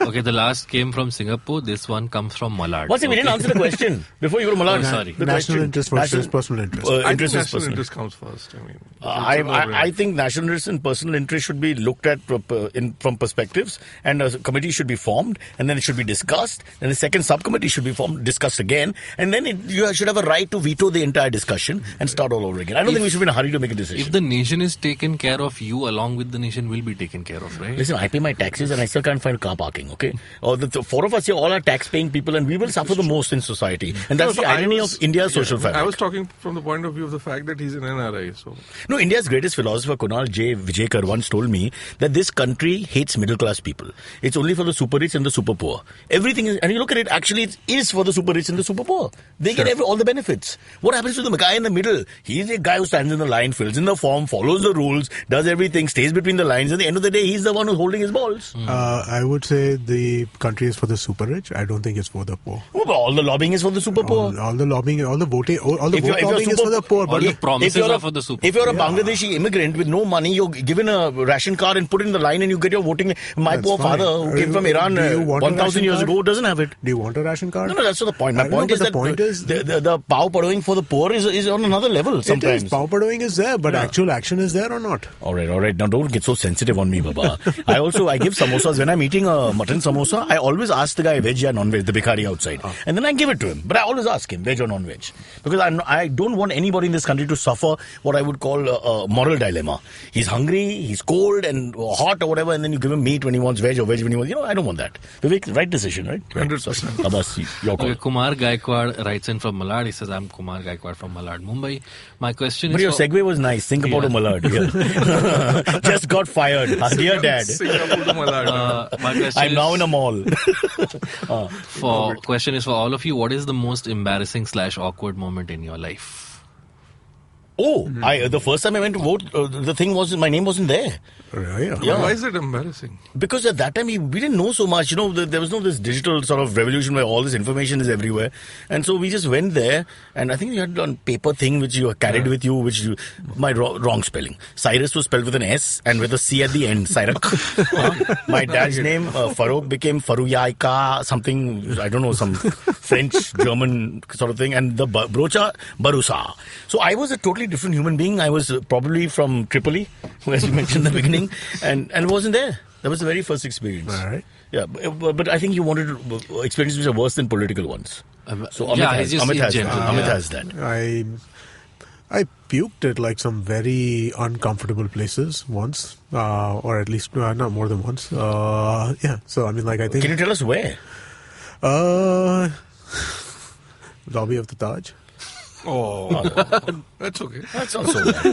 Okay, the last came from Singapore. This one comes from Malad. We didn't answer the question before you go to Malad. Sorry. National interest versus personal interest. I think national interest comes first. I think national interest and personal interest should be looked at from perspectives, and a committee should be formed, and then it should be discussed, and the second subcommittee should be formed, discussed again, and then you should have a right to veto the entire discussion and start all over again. I don't think we should be in a hurry to make a decision. If the nation is taken care of, you along with the nation will be taken care of, right? Listen, I pay my taxes and I still can't find car parking, okay? Or the four of us here all are tax-paying people and we will suffer the most in society. And that's the irony of India's social fabric. I was talking from the point of view of the fact that he's an NRI. So No, India's greatest philosopher, Kunal J. Vijayakar, once told me that this country hates middle-class people. It's only for the super rich and the super poor. Everything is, and you look at it, actually it is for the super rich and the super poor. They get all the benefits. What happens to the guy in the middle? He's a guy who stands in the line, fills in the form, follows the rules, does everything, stays between the lines. At the end of the day, he's the one who's holding his balls. I would say the country is for the super rich. I don't think it's for the poor. Oh, but all the lobbying is for the super poor. All the lobbying, all the voting, all the vote lobbying is for the poor. All the promises are for the super. If you're a Bangladeshi immigrant with no money, you're given a ration card and put it in the line and you get your voting. My poor father who came from Iran 1,000 years ago doesn't have it. Do you want a ration card? No, that's not the point. My point is that the pow padoing for the poor is on another level sometimes. It is. Pow padoing is there, but actual action is there or not? All right. Now don't get so sensitive on me, Baba. I give samosas. When I'm eating a mutton samosa, I always ask the guy veg or non-veg, the bhikhari outside. And then I give it to him. But I always ask him, veg or non-veg. Because I don't want anybody in this country to suffer what I would call a moral dilemma. He's hungry, he's cold and hot or whatever, and then you give him meat when he wants veg or veg when he wants... I don't want that. Vivek, right decision, right? 100%. Abbas, your call. Okay, Kumar Gaikwad writes in from Malad. He says, I'm Kumar Gaikwad from Malad, Mumbai. My question But is... your segue was nice. Singapore to Malad. Yeah. Just got fired. Dear Dad. Singapore to Malad. My question I'm now in a mall. Question is for all of you. What is the most embarrassing / awkward moment in your life? Oh, the first time I went to vote, the thing was my name wasn't there. Yeah. Why is it embarrassing? Because at that time we didn't know so much. There was no this digital sort of revolution where all this information is everywhere. And so we just went there, and I think you had a paper thing which you carried with you, my wrong spelling. Cyrus was spelled with an S and with a C at the end. Cyrus. My dad's name, Farouk, became Faruyaika, something, I don't know, some French, German sort of thing. And the brocha, Barusa. So I was a totally different human being. I was probably from Tripoli, as you mentioned in the beginning, and it wasn't there. That was the very first experience. All right. Yeah, but I think you wanted experiences which are worse than political ones. So Amit has that. I puked at like some very uncomfortable places once, or at least not more than once. Yeah. So I think. Can you tell us where? Lobby of the Taj. Oh, that's okay. That's not so bad.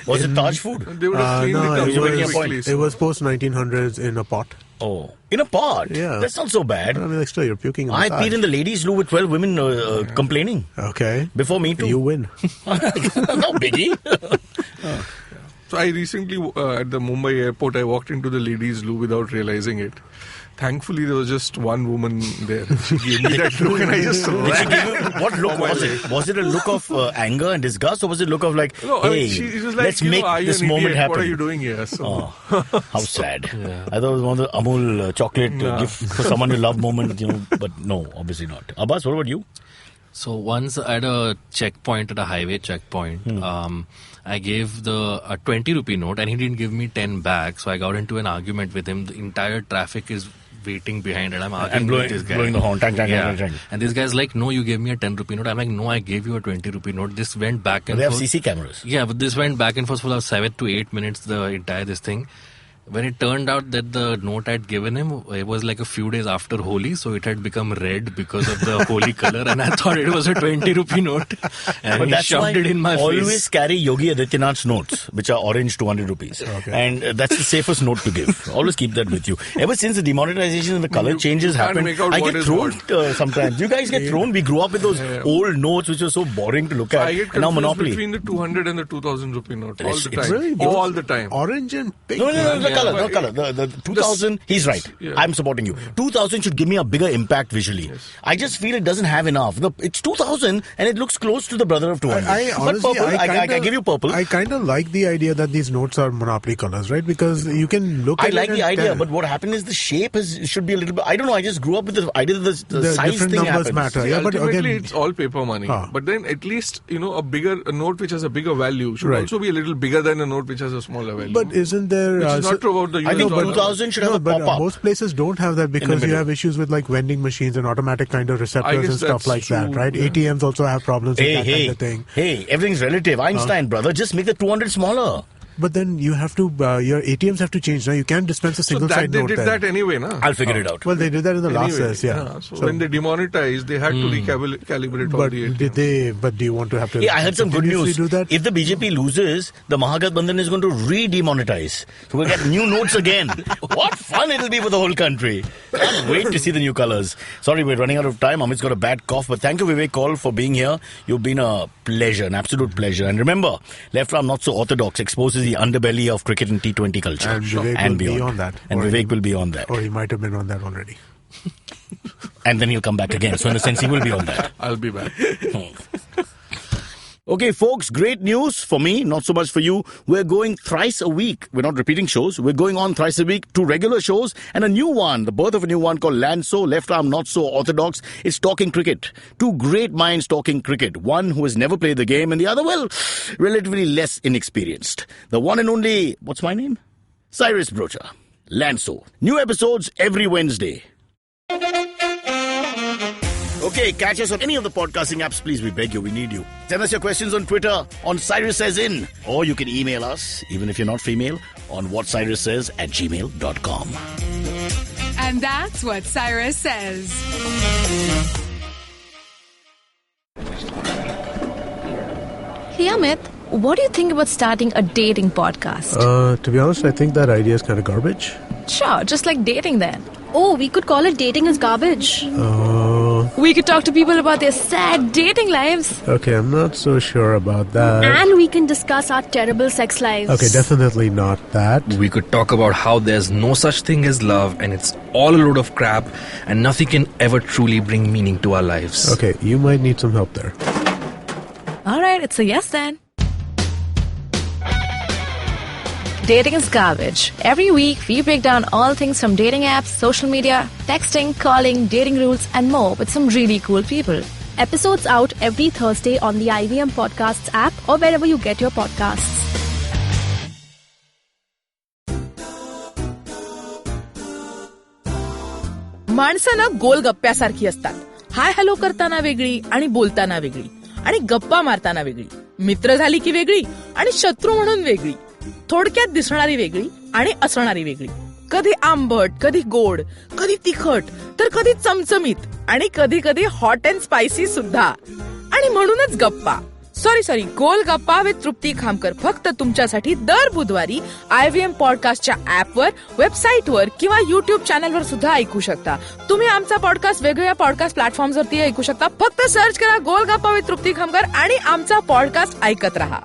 Was it Taj food? They would have cleaned it up quickly. It was post 1900s in a pot. Oh, in a pot? Yeah. That's not so bad. Still, you're puking in the I Taj. peed in the ladies' loo with 12 women complaining. Okay. Before me too. You win. No biggie. So I recently, at the Mumbai airport, I walked into the ladies' loo without realizing it. Thankfully, there was just one woman there. She gave me that look and I just ran. What look was it? Was it a look of anger and disgust, or was it a look of like, it was like, let's make this moment happen? What are you doing here? So. How sad. Yeah. I thought it was one of the Amul chocolate gift for someone you love moment, but no, obviously not. Abbas, what about you? So once at a checkpoint, at a highway checkpoint, I gave a 20 rupee note and he didn't give me 10 back. So I got into an argument with him. The entire traffic is waiting behind and I'm arguing with this guy. Blowing the horn. Tang. And this guy's like, no, you gave me a 10 rupee note. I'm like, no, I gave you a 20 rupee note. This went back and forth. They have CC cameras. Yeah, but this went back and forth for about 7 to 8 minutes, the entire this thing. When it turned out that the note I'd given him, it was like a few days after Holi, so it had become red because of the Holi color, and I thought it was a 20 rupee note. And But he that's shoved it in my always face. carry Yogi Adityanath's notes, which are orange 200 rupees. And that's the safest note to give. Always keep that with you. Ever since the demonetization and the color changes can't happened, make out I what get is thrown what. sometimes. You guys get thrown. We grew up with those old notes which were so boring to look at. I get And now confused Monopoly. between the 200 and the 2000 rupee note all the It's time. really All the time. Orange and pink. No, the Yeah, color, but no color. The 2000, he's right. Yeah. I'm supporting you. 2000 should give me a bigger impact visually. I just feel it doesn't have enough. It's 2000 and it looks close to the brother of 200. I But honestly, purple, I give you purple. I kind of like the idea that these notes are Monopoly colors, right? Because you can look I at like it the and idea, tell. but what happened is the shape should be a little bit. I don't know. I just grew up with the idea that the size different thing numbers happens. matter. Yeah, but Ultimately, again, it's all paper money. But then at least, a note which has a bigger value should Right. also be a little bigger than a note which has a smaller value. but isn't there? Which is not true about the I US think dollar. 2000 should have a but pop-up. most places don't have that because you middle. have issues with like vending machines and automatic kind of I receptors guess and stuff that's like that, true, right? yeah. ATMs also have problems with that kind of thing. Hey, everything's relative. Einstein, brother, just make the 200 smaller. But then you have to, your ATMs have to change now. You can't dispense a So single that side they note did then. that anyway, na? I'll figure it out. Well, they did that in the last Anyway, SES, yeah. So when they demonetized, they had to recalibrate all But the ATMs. did they? But do you want to have to? Yeah, I heard some good continuously news. Do that? If the BJP loses, the Mahagathbandhan is going to re-demonetize. So we'll get new notes again. What fun it'll be for the whole country. Can't wait to see the new colors. Sorry, we're running out of time. Amit's got a bad cough, but thank you, Vivek Kaul, for being here. You've been a pleasure, an absolute pleasure. And remember, Left Arm Not So Orthodox exposes the underbelly of cricket and T20 culture. And Vivek will beyond. be on that. And Or Vivek he- will be on that. Or he might have been on that already. And then he'll come back again. So in a sense, he will be on that. I'll be back. Okay, folks, great news for me, not so much for you. We're going thrice a week. We're not repeating shows. We're going on thrice a week, 2 regular shows and a new one, the birth of a new one called Lanso, Left Arm Not So Orthodox. It's talking cricket. 2 great minds talking cricket. One who has never played the game and the other, well, relatively less inexperienced. The one and only, what's my name? Cyrus Brocha. Lanso. New episodes every Wednesday. Okay, catch us on any of the podcasting apps, please. We beg you, we need you. Send us your questions on Twitter, on Cyrus Says In. Or you can email us, even if you're not female, on whatcyrussays@gmail.com. And that's what Cyrus says. Hey Amit, what do you think about starting a dating podcast? To be honest, I think that idea is kind of garbage. Sure, just like dating then. Oh, we could call it dating is garbage. We could talk to people about their sad dating lives. Okay, I'm not so sure about that. And we can discuss our terrible sex lives. Okay, definitely not that. We could talk about how there's no such thing as love and it's all a load of crap and nothing can ever truly bring meaning to our lives. Okay, you might need some help there. Alright, it's a yes then. Dating is garbage. Every week, we break down all things from dating apps, social media, texting, calling, dating rules, and more with some really cool people. Episodes out every Thursday on the IVM Podcasts app or wherever you get your podcasts. माणसं ना गोलगप्प्यासारखी असतात. Hi hello करताना वेगळी आणि बोलताना वेगळी आणि गप्पा मारताना वेगळी, मित्र झाली की वेगळी आणि शत्रू म्हणून वेगळी, थोडक्यात दिसणारी वेगळी आणि असणारी वेगळी, कधी आंबट, कधी गोड, कधी तिखट, तर कधी चमचमीत आणि कधी कधी हॉट अँड स्पायसी सुद्धा. आणि म्हणूनच गप्पा सॉरी गोल गप्पा विथ तृप्ती खामकर फक्त तुमच्यासाठी दर बुधवारी IVM पॉडकास्टच्या ऍपवर, वेबसाईटवर किंवा युट्यूब चॅनलवर सुद्धा ऐकू शकता. तुम्ही आमचा पॉडकास्ट वेगवेगळ्या पॉडकास्ट प्लॅटफॉर्मवरती ऐकू शकता. फक्त सर्च करा गोल गप्पा विथ तृप्ती खामकर आणि आमचा पॉडकास्ट ऐकत रहा.